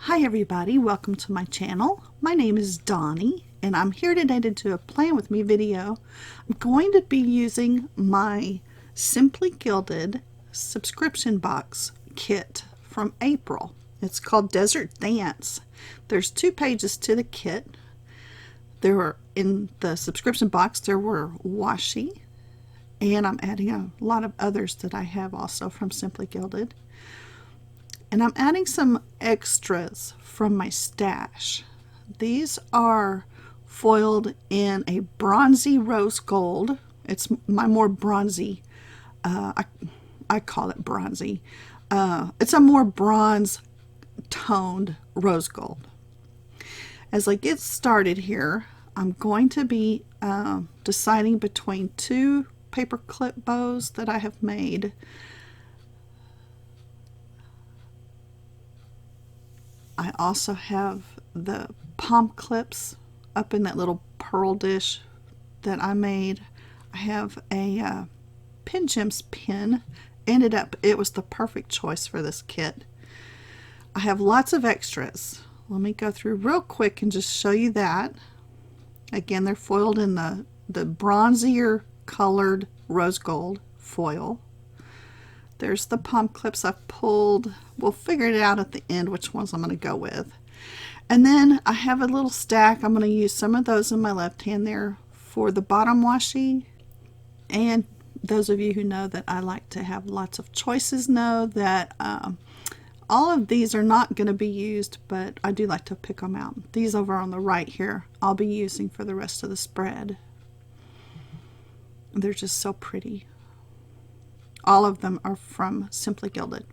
Hi everybody, welcome to my channel. My name is Donnie and I'm here today to do a plan with me video. I'm going to be using my Simply Gilded subscription box kit from April. It's called Desert Dance. There's 2 pages to the kit. There were, in the subscription box, there were washi, and I'm adding a lot of others that I have also from Simply Gilded. And I'm adding some extras from my stash. These are foiled in a bronzy rose gold. It's my more bronzy, I call it bronzy. It's a more bronze toned rose gold. As I get started here, I'm going to be deciding between 2 paper clip bows that I have made. I also have the palm clips up in that little pearl dish that I made. I have a Pin Gems pin. It was the perfect choice for this kit. I have lots of extras. Let me go through real quick and just show you that. Again, they're foiled in the bronzier colored rose gold foil. There's the palm clips I've pulled. We'll figure it out at the end which ones I'm going to go with. And then I have a little stack. I'm going to use some of those in my left hand there for the bottom washi. And those of you who know that I like to have lots of choices know that all of these are not going to be used, but I do like to pick them out. These over on the right here I'll be using for the rest of the spread. They're just so pretty. All of them are from Simply Gilded.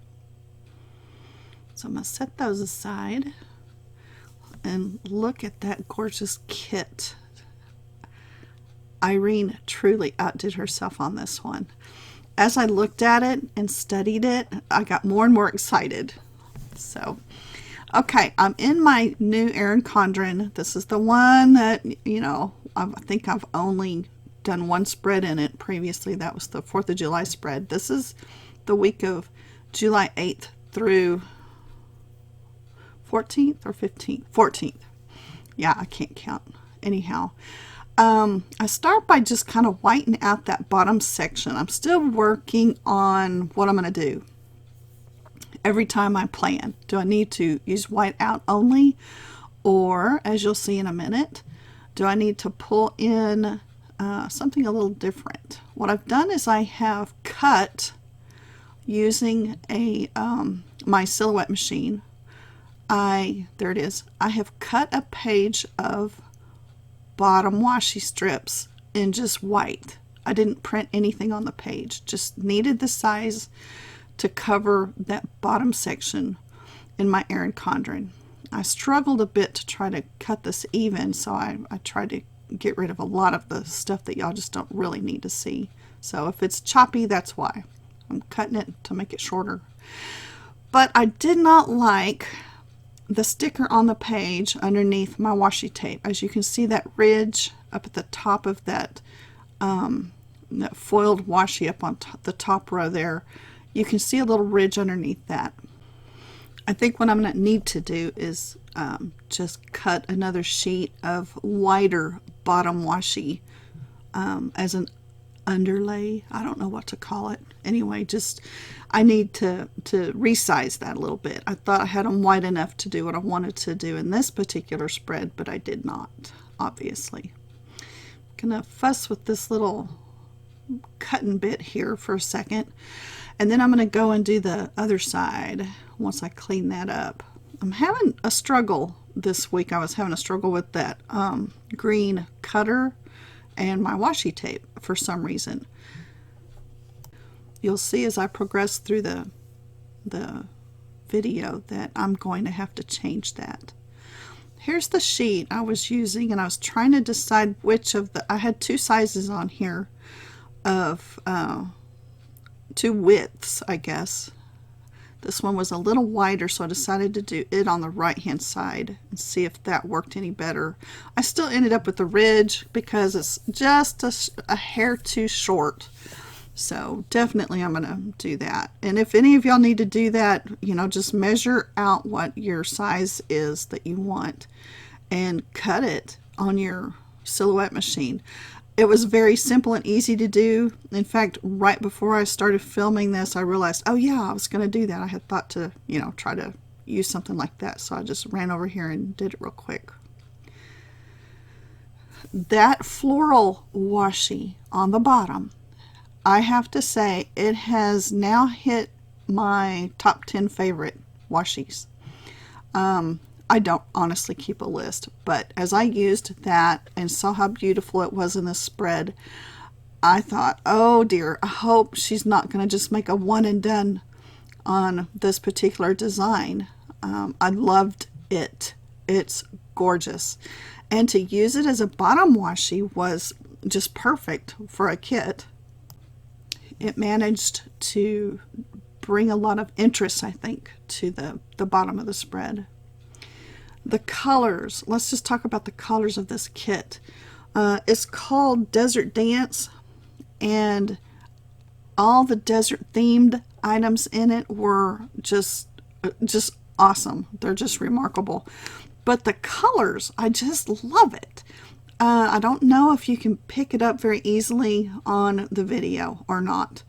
So I'm going to set those aside and look at that gorgeous kit. Irene truly outdid herself on this one. As I looked at it and studied it, I got more and more excited. So, okay, I'm in my new Erin Condren. This is the one that, you know, I think I've only done one spread in it previously. That was the 4th of July spread. This is the week of July 8th through 14th or 15th? 14th. Yeah, I can't count. Anyhow, I start by just kind of whitening out that bottom section. I'm still working on what I'm going to do every time I plan. Do I need to use white out only, or, as you'll see in a minute, do I need to pull in something a little different? What I've done is I have cut using a my silhouette machine. There it is. I have cut a page of bottom washi strips in just white. I didn't print anything on the page, just needed the size to cover that bottom section in my Erin Condren. I struggled a bit to try to cut this even, so I tried to get rid of a lot of the stuff that y'all just don't really need to see. So if it's choppy, that's why. I'm cutting it to make it shorter. But I did not like the sticker on the page underneath my washi tape. As you can see, that ridge up at the top of that foiled washi up on the top row there, you can see a little ridge underneath that. I think what I'm going to need to do is just cut another sheet of wider bottom washi as an underlay. I don't know what to call it. Anyway, just I need to resize that a little bit. I thought I had them wide enough to do what I wanted to do in this particular spread, but I did not, obviously. I'm gonna fuss with this little cutting bit here for a second, and then I'm gonna go and do the other side once I clean that up. I'm having a struggle this week. I was having a struggle with that green cutter and my washi tape for some reason. You'll see as I progress through the video that I'm going to have to change that. Here's the sheet I was using, and I was trying to decide which of I had 2 sizes on here of 2 widths, I guess. This one was a little wider, so I decided to do it on the right hand side and see if that worked any better. I still ended up with the ridge because it's just a hair too short. So definitely I'm going to do that. And if any of y'all need to do that, you know, just measure out what your size is that you want and cut it on your silhouette machine. It was very simple and easy to do. In fact, right before I started filming this, I realized, oh yeah, I was going to do that. I had thought to, you know, try to use something like that. So I just ran over here and did it real quick. That floral washi on the bottom, I have to say, it has now hit my top 10 favorite washis. I don't honestly keep a list, but as I used that and saw how beautiful it was in the spread, I thought, oh dear, I hope she's not going to just make a one and done on this particular design. I loved it. It's gorgeous. And to use it as a bottom washi was just perfect for a kit. It managed to bring a lot of interest, I think, to the bottom of the spread. The colors, let's just talk about the colors of this kit. It's called Desert Dance, and all the desert themed items in it were just awesome. They're just remarkable. But the colors, I just love it. I don't know if you can pick it up very easily on the video or not.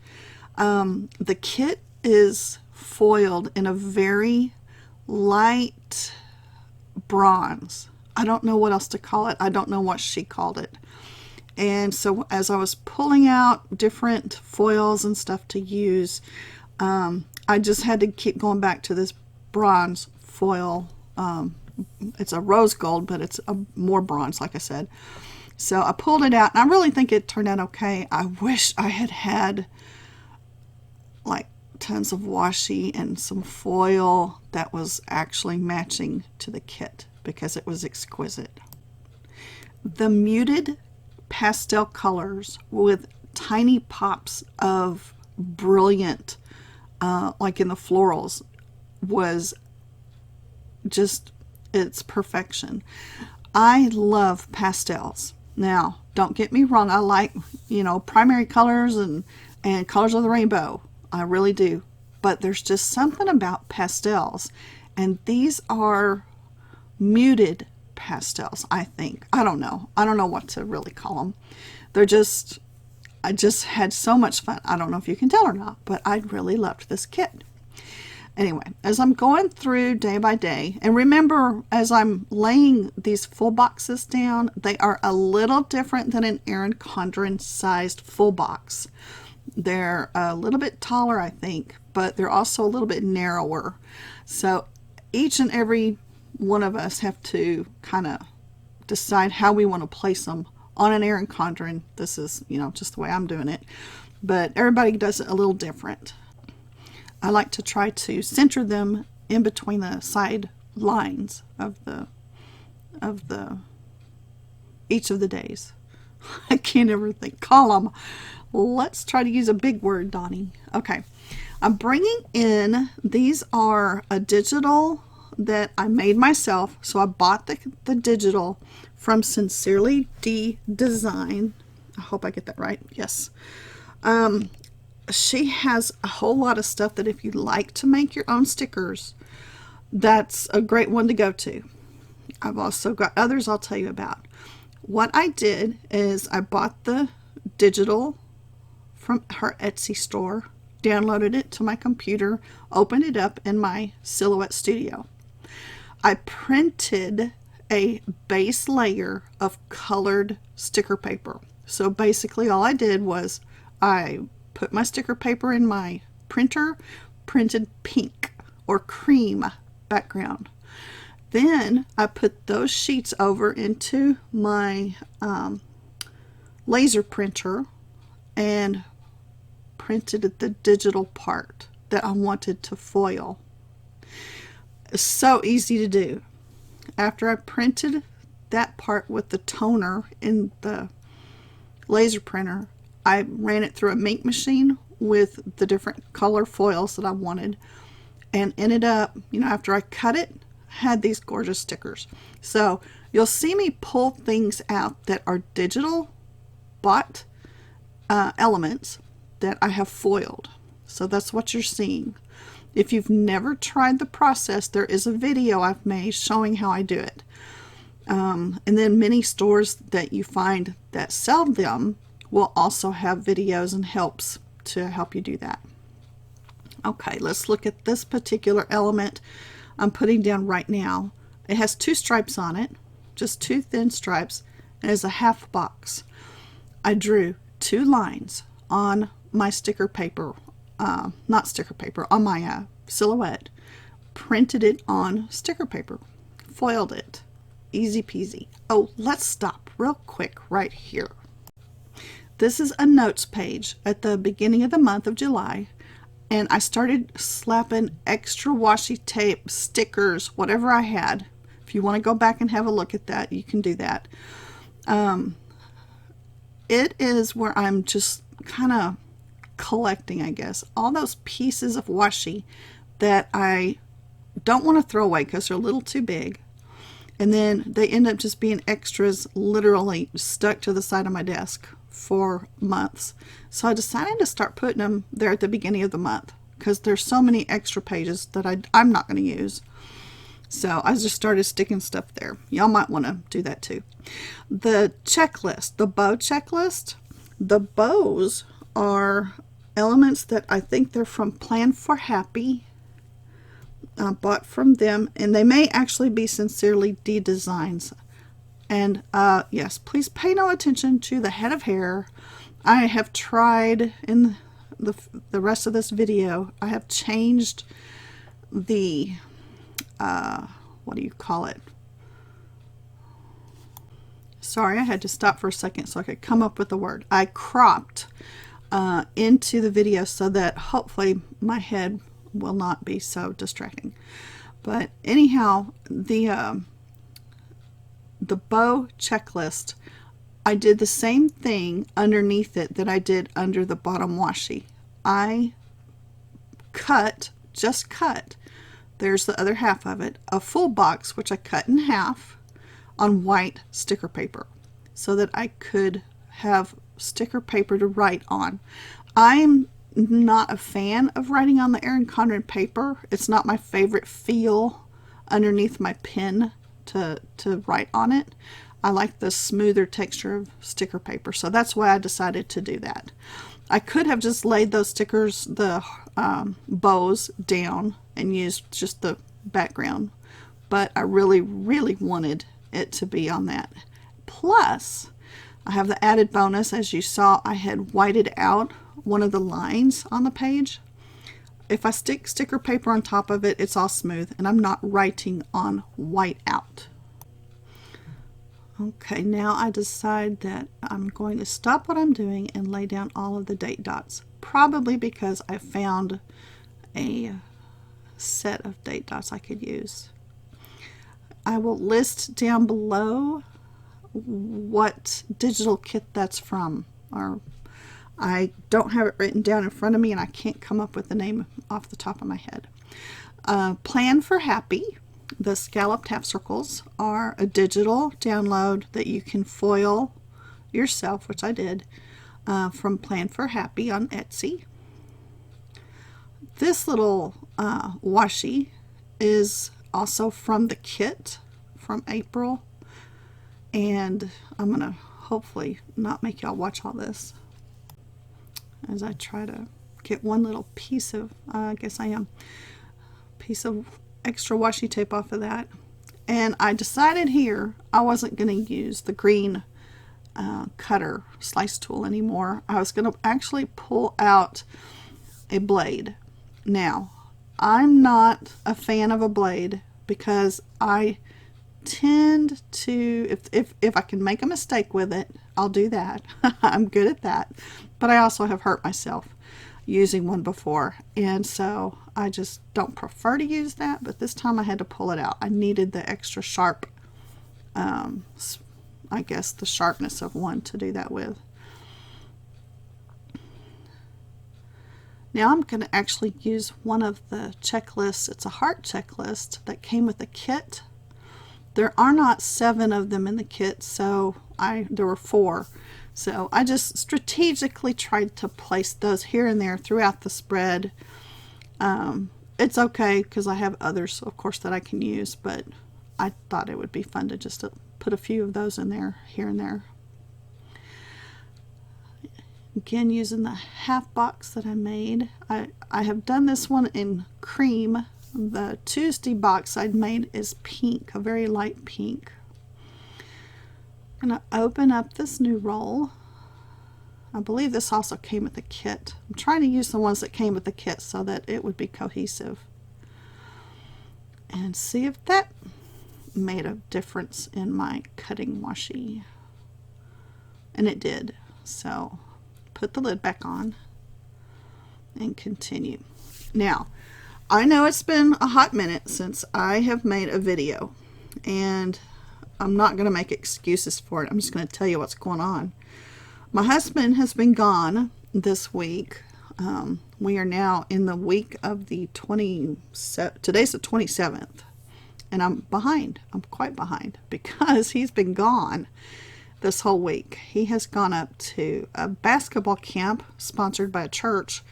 The kit is foiled in a very light bronze. I don't know what else to call it. I don't know what she called it. And so as I was pulling out different foils and stuff to use, I just had to keep going back to this bronze foil. It's a rose gold, but it's a more bronze, like I said. So I pulled it out, and I really think it turned out okay. I wish I had had like tons of washi and some foil that was actually matching to the kit, because it was exquisite. The muted pastel colors with tiny pops of brilliant, like in the florals, was just, it's perfection. I love pastels. Now, don't get me wrong, I like, you know, primary colors and colors of the rainbow. I really do. But there's just something about pastels. And these are muted pastels, I think. I don't know. I don't know what to really call them. They're just, I just had so much fun. I don't know if you can tell or not, but I really loved this kit. Anyway, as I'm going through day by day, and remember, as I'm laying these full boxes down, they are a little different than an Erin Condren sized full box. They're a little bit taller, I think, but they're also a little bit narrower. So each and every one of us have to kind of decide how we want to place them on an Erin Condren. This is, you know, just the way I'm doing it, but everybody does it a little different. I like to try to center them in between the side lines of each of the days. I can't ever think. Column. Let's try to use a big word, Donnie. Okay. I'm bringing in, these are a digital that I made myself. So I bought the digital from Sincerely Dee Design. I hope I get that right. Yes. She has a whole lot of stuff that if you like to make your own stickers, that's a great one to go to. I've also got others I'll tell you about. What I did is I bought the digital from her Etsy store, downloaded it to my computer, opened it up in my Silhouette Studio. I printed a base layer of colored sticker paper. So basically all I did was I put my sticker paper in my printer, printed pink or cream background. Then I put those sheets over into my laser printer and printed the digital part that I wanted to foil. It's so easy to do. After I printed that part with the toner in the laser printer, I ran it through a ink machine with the different color foils that I wanted, and ended up, you know, after I cut it, had these gorgeous stickers. So you'll see me pull things out that are digital bought elements that I have foiled. So that's what you're seeing. If you've never tried the process, there is a video I've made showing how I do it. And then many stores that you find that sell them will also have videos and helps to help you do that. Okay, let's look at this particular element I'm putting down right now. It has 2 stripes on it, just 2 thin stripes, and it's a half box. I drew 2 lines on my sticker paper, not sticker paper, on my silhouette, printed it on sticker paper, foiled it. Easy peasy. Oh, let's stop real quick right here. This is a notes page at the beginning of the month of July, and I started slapping extra washi tape, stickers, whatever I had. If you want to go back and have a look at that, you can do that. It is where I'm just kind of collecting, I guess, all those pieces of washi that I don't want to throw away because they're a little too big. And then they end up just being extras, literally stuck to the side of my desk for months. So I decided to start putting them there at the beginning of the month because there's so many extra pages that I'm not going to use. So I just started sticking stuff there. Y'all might want to do that too. The checklist, the bow checklist, the bows are elements that I think they're from Plan for Happy. I bought from them, and they may actually be sincerely Dee Designs. And yes, please pay no attention to the head of hair. I have tried in the rest of this video, I have changed the what do you call it? Sorry, I had to stop for a second so I could come up with a word. I cropped into the video so that hopefully my head will not be so distracting. But anyhow, the bow checklist, I did the same thing underneath it that I did under the bottom washi. I just cut, there's the other half of it, a full box which I cut in half on white sticker paper so that I could have sticker paper to write on. I'm not a fan of writing on the Erin Condren paper. It's not my favorite feel underneath my pen to write on it. I like the smoother texture of sticker paper, so that's why I decided to do that. I could have just laid those stickers, the bows down and used just the background, but I really wanted it to be on that. Plus, I have the added bonus, as you saw, I had whited out one of the lines on the page. If I stick sticker paper on top of it, it's all smooth, and I'm not writing on white out. Okay, now I decide that I'm going to stop what I'm doing and lay down all of the date dots, probably because I found a set of date dots I could use. I will list down below what digital kit that's from, or I don't have it written down in front of me and I can't come up with the name off the top of my head. Plan for Happy, the scalloped half circles, are a digital download that you can foil yourself, which I did, from Plan for Happy on Etsy. This little washi is also from the kit from April, and I'm gonna hopefully not make y'all watch all this as I try to get one little piece of piece of extra washi tape off of that. And I decided here I wasn't going to use the green cutter slice tool anymore. I was going to actually pull out a blade. Now, I'm not a fan of a blade because I tend to, if I can make a mistake with it, I'll do that. I'm good at that. But I also have hurt myself using one before, and so I just don't prefer to use that, but this time I had to pull it out. I needed the extra sharp, I guess the sharpness of one to do that with. Now I'm going to actually use one of the checklists. It's a heart checklist that came with the kit. There are not 7 of them in the kit, so there were 4. So I just strategically tried to place those here and there throughout the spread. It's okay because I have others, of course, that I can use, but I thought it would be fun to just put a few of those in there, here and there. Again, using the half box that I made. I have done this one in cream. The Tuesday box I'd made is pink, a very light pink. I'm going to open up this new roll. I believe this also came with the kit. I'm trying to use the ones that came with the kit so that it would be cohesive. And see if that made a difference in my cutting washi. And it did. So put the lid back on and continue. Now, I know it's been a hot minute since I have made a video, and I'm not going to make excuses for it. I'm just going to tell you what's going on. My husband has been gone this week. We are now in the week of the today's the 27th, and I'm behind. I'm quite behind because he's been gone this whole week. He has gone up to a basketball camp sponsored by a church,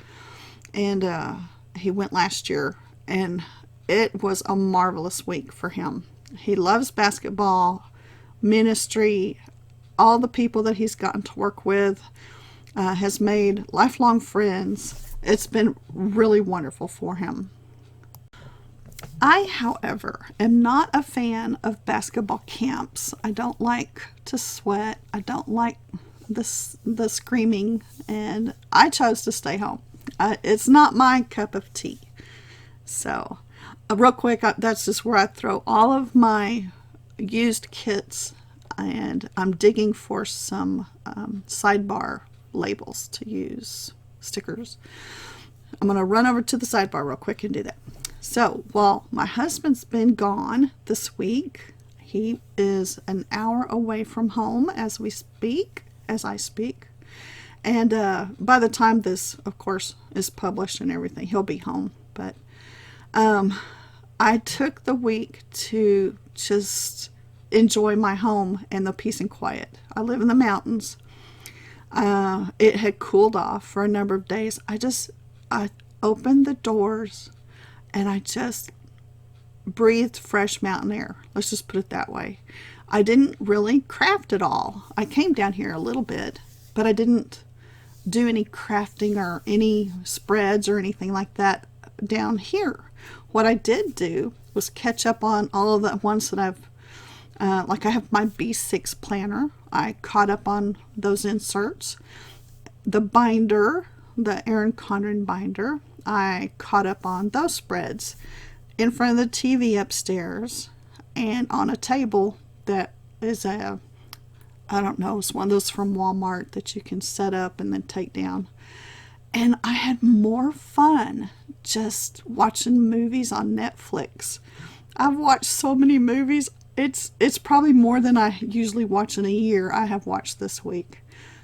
and he went last year, and it was a marvelous week for him. He loves basketball, ministry, all the people that he's gotten to work with, has made lifelong friends. It's been really wonderful for him. I, however, am not a fan of basketball camps. I don't like to sweat. I don't like the screaming, and I chose to stay home. It's not my cup of tea. So, real quick, that's just where I throw all of my used kits, and I'm digging for some sidebar labels to use, stickers. I'm going to run over to the sidebar real quick and do that. So, while my husband's been gone this week, he is an hour away from home as I speak. And by the time this, of course, is published and everything, he'll be home. But I took the week to just enjoy my home and the peace and quiet. I live in the mountains. It had cooled off for a number of days. I opened the doors and I just breathed fresh mountain air. Let's just put it that way. I didn't really craft at all. I came down here a little bit, but I didn't do any crafting or any spreads or anything like that down here. What I did do was catch up on all of the ones that I've, like I have my B6 planner. I caught up on those inserts. The binder, the Erin Condren binder, I caught up on those spreads in front of the TV upstairs and on a table that is I don't know, it's one of those from Walmart that you can set up and then take down. And I had more fun just watching movies on Netflix. I've watched so many movies. It's probably more than I usually watch in a year I have watched this week.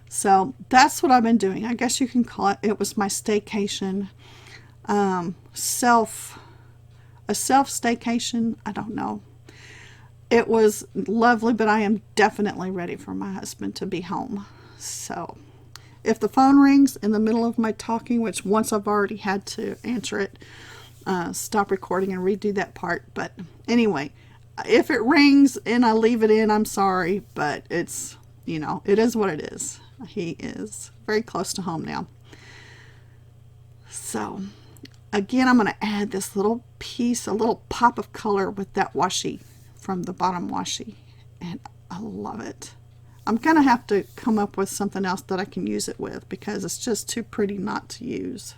So that's what I've been doing. I guess you can call it. It was my staycation, a self staycation. I don't know. It was lovely, but I am definitely ready for my husband to be home. So if the phone rings in the middle of my talking, which once I've already had to answer it, stop recording and redo that part. But anyway, if it rings and I leave it in, I'm sorry, but it's, it is what it is. He is very close to home now. So again, I'm going to add this little piece, a little pop of color with that washi from the bottom washi, and I love it. I'm going to have to come up with something else that I can use it with because it's just too pretty not to use.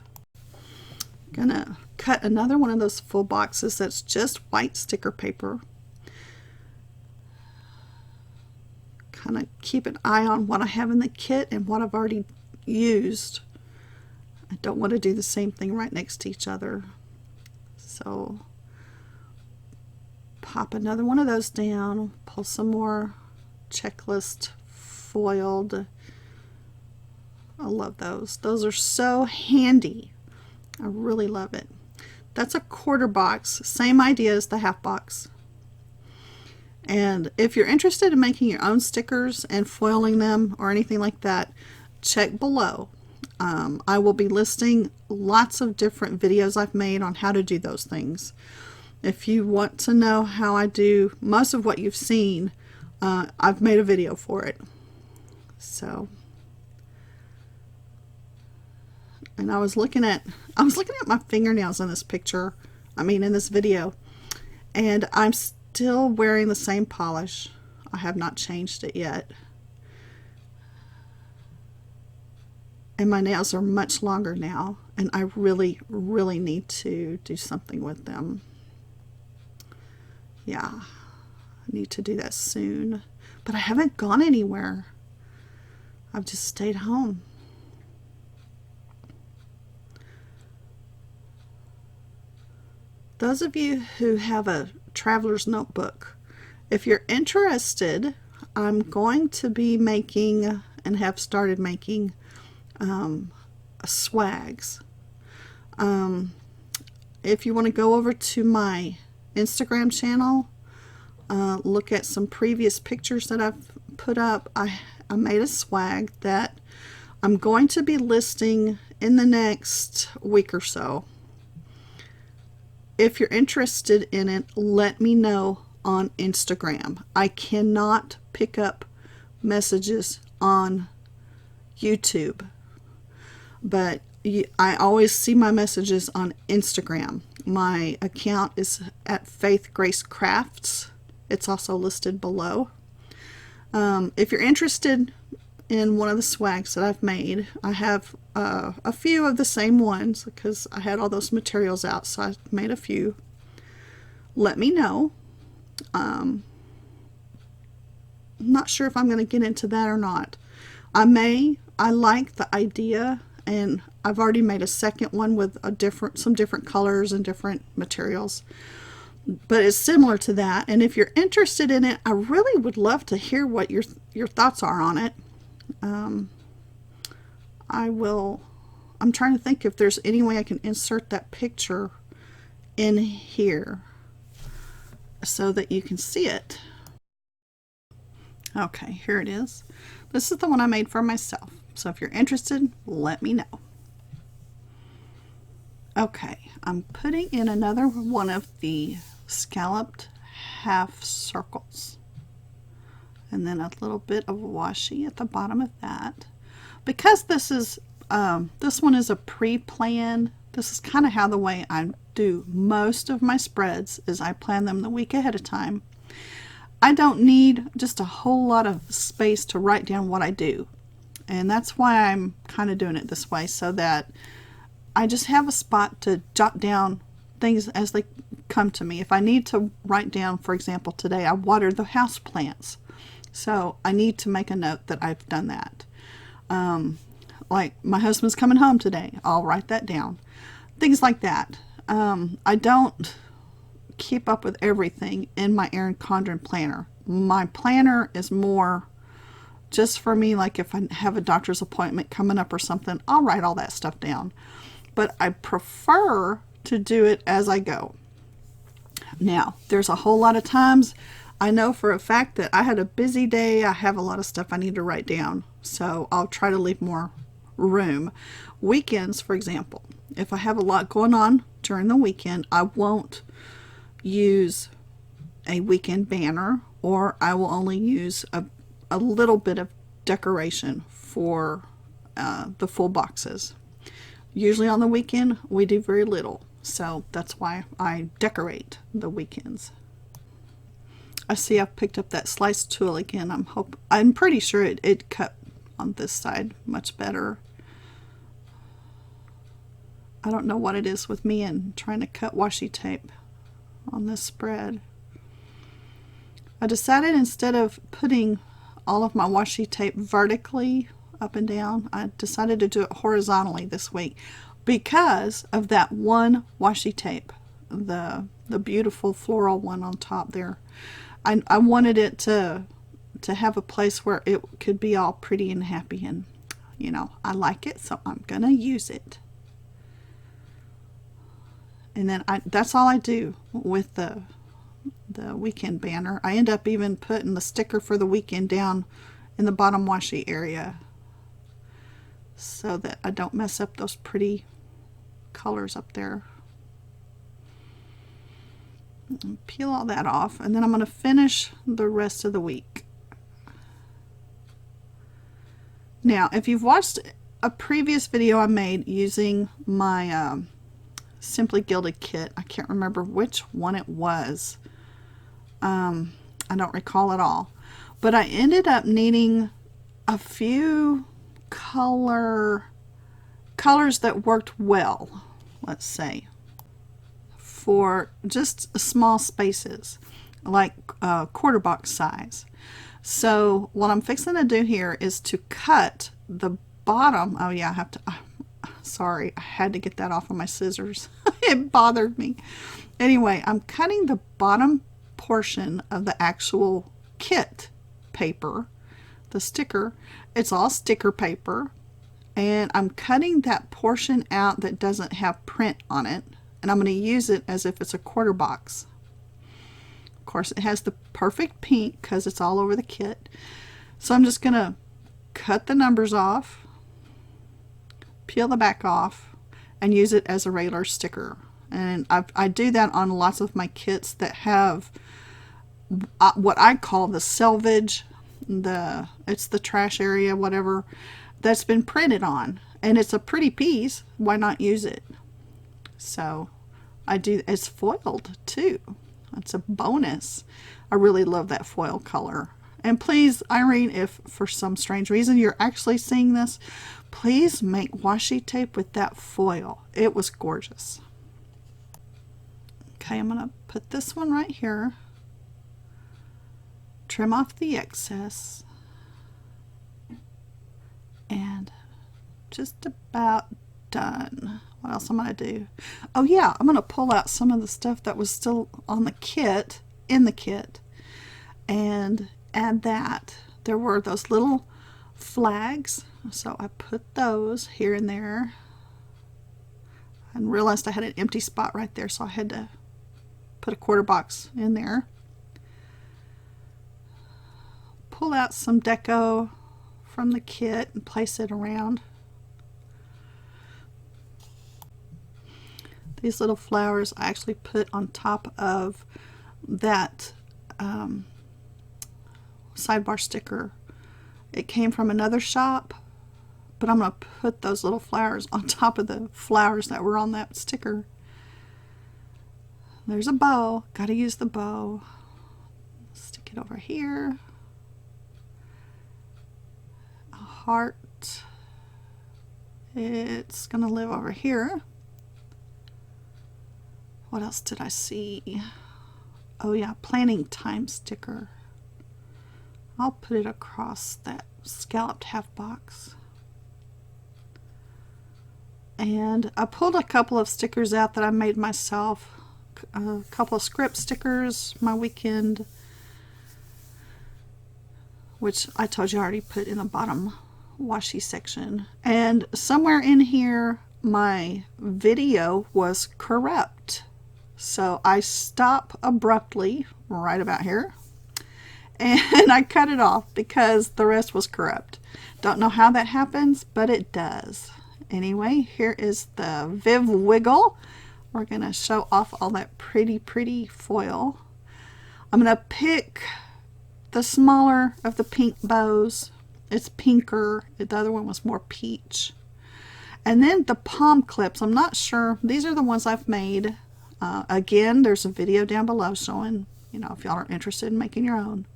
I'm going to cut another one of those full boxes that's just white sticker paper. Kind of keep an eye on what I have in the kit and what I've already used. I don't want to do the same thing right next to each other. So pop another one of those down, pull some more checklist foiled. I love those. Those are so handy. I really love it. That's a quarter box. Same idea as the half box. And if you're interested in making your own stickers and foiling them or anything like that, check below. I will be listing lots of different videos I've made on how to do those things. If you want to know how I do most of what you've seen, I've made a video for it. So, and I was looking at my fingernails in this picture, in this video, and I'm still wearing the same polish. I have not changed it yet. And my nails are much longer now, and I really, really need to do something with them. Yeah, I need to do that soon. But I haven't gone anywhere. I've just stayed home. Those of you who have a traveler's notebook, if you're interested, I'm going to be making and have started making swags. If you want to go over to my Instagram channel, look at some previous pictures that I've put up. I made a swag that I'm going to be listing in the next week or so. If you're interested in it, let me know on Instagram. I cannot pick up messages on YouTube, but I always see my messages on Instagram. My account is at Faith Grace Crafts. It's also listed below. If you're interested in one of the swags that I've made, I have a few of the same ones because I had all those materials out, so I made a few. Let me know. I'm not sure if I'm going to get into that or not. I like the idea, and I've already made a second one with some different colors and different materials, but it's similar to that. And if you're interested in it, I really would love to hear what your thoughts are on it. I'm trying to think if there's any way I can insert that picture in here so that you can see it. Okay, here it is. This is the one I made for myself. So if you're interested, let me know. Okay, I'm putting in another one of the scalloped half circles. And then a little bit of washi at the bottom of that. Because this one is a pre-plan, this is kind of how the way I do most of my spreads is I plan them the week ahead of time. I don't need just a whole lot of space to write down what I do. And that's why I'm kind of doing it this way, so that I just have a spot to jot down things as they come to me. If I need to write down, for example, today I watered the house plants, so I need to make a note that I've done that. Like my husband's coming home today, I'll write that down. Things like that. I don't keep up with everything in my Erin Condren planner. My planner is more just for me, like if I have a doctor's appointment coming up or something, I'll write all that stuff down. But I prefer to do it as I go. Now, there's a whole lot of times I know for a fact that I had a busy day, I have a lot of stuff I need to write down, so I'll try to leave more room. Weekends, for example, if I have a lot going on during the weekend, I won't use a weekend banner, or I will only use a little bit of decoration for the full boxes. Usually on the weekend we do very little, so that's why I decorate the weekends. I see I've picked up that slice tool again. I'm pretty sure it cut on this side much better. I don't know what it is with me and trying to cut washi tape on this spread. I decided instead of putting all of my washi tape vertically up and down, I decided to do it horizontally this week because of that one washi tape, the beautiful floral one on top there. I wanted it to have a place where it could be all pretty and happy, and you know, I like it, so I'm gonna use it. And then that's all I do with the the weekend banner. I end up even putting the sticker for the weekend down in the bottom washi area so that I don't mess up those pretty colors up there. And peel all that off, and then I'm going to finish the rest of the week. Now, if you've watched a previous video I made using my Simply Gilded kit, I can't remember which one it was. I don't recall at all. But I ended up needing a few colors that worked well, let's say, for just small spaces, like quarter box size. So what I'm fixing to do here is to cut the bottom. Oh yeah, I have to, sorry, I had to get that off of my scissors. It bothered me. Anyway, I'm cutting the bottom portion of the actual kit paper, the sticker. It's all sticker paper, and I'm cutting that portion out that doesn't have print on it, and I'm going to use it as if it's a quarter box. Of course, it has the perfect pink because it's all over the kit. So I'm just going to cut the numbers off, peel the back off, and use it as a regular sticker. And I do that on lots of my kits that have what I call the selvage, it's the trash area, whatever, that's been printed on. And it's a pretty piece. Why not use it? So it's foiled too. It's a bonus. I really love that foil color. And please, Irene, if for some strange reason you're actually seeing this, please make washi tape with that foil. It was gorgeous. Okay, I'm going to put this one right here. Trim off the excess. And just about done. What else am I going to do? Oh yeah, I'm going to pull out some of the stuff that was still on the kit, in the kit, and add that. There were those little flags, so I put those here and there, and realized I had an empty spot right there, so I had to put a quarter box in there. Pull out some deco from the kit and place it around. These little flowers I actually put on top of that sidebar sticker. It came from another shop, but I'm going to put those little flowers on top of the flowers that were on that sticker. There's a bow. Got to use the bow. Stick it over here. A heart. It's going to live over here. What else did I see? Oh yeah, planning time sticker. I'll put it across that scalloped half box. And I pulled a couple of stickers out that I made myself. A couple of script stickers, my weekend, which I told you I already put in the bottom washi section. And somewhere in here, my video was corrupt. So I stop abruptly right about here, and I cut it off because the rest was corrupt. Don't know how that happens, but it does. Anyway, here is the Viv Wiggle. We're going to show off all that pretty foil. I'm going to pick the smaller of the pink bows. It's pinker. The other one was more peach. And then the palm clips. I'm not sure. These are the ones I've made. Again, there's a video down below showing, if y'all are interested in making your own.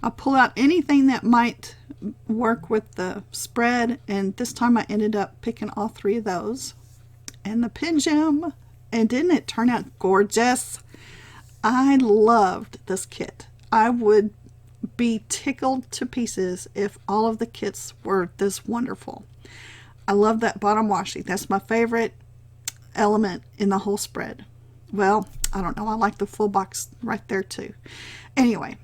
I'll pull out anything that might work with the spread, and this time I ended up picking all three of those. And the pin gem, and didn't it turn out gorgeous? I loved this kit. I would be tickled to pieces if all of the kits were this wonderful. I love that bottom washi. That's my favorite element in the whole spread. Well, I don't know, I like the full box right there too. Anyway,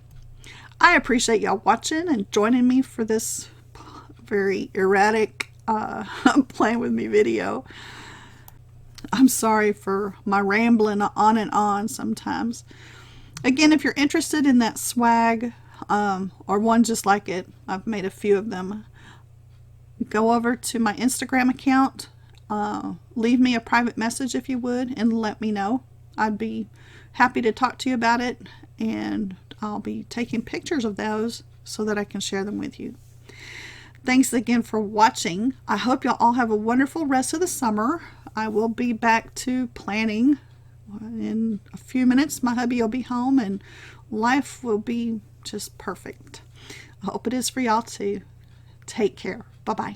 I appreciate y'all watching and joining me for this very erratic playing with me video. I'm sorry for my rambling on and on sometimes. Again, if you're interested in that swag, or one just like it, I've made a few of them, go over to my Instagram account, leave me a private message if you would, and let me know. I'd be happy to talk to you about it, and I'll be taking pictures of those so that I can share them with you. Thanks again for watching. I hope y'all all have a wonderful rest of the summer. I will be back to planning in a few minutes. My hubby will be home and life will be just perfect. I hope it is for y'all too. Take care. Bye-bye.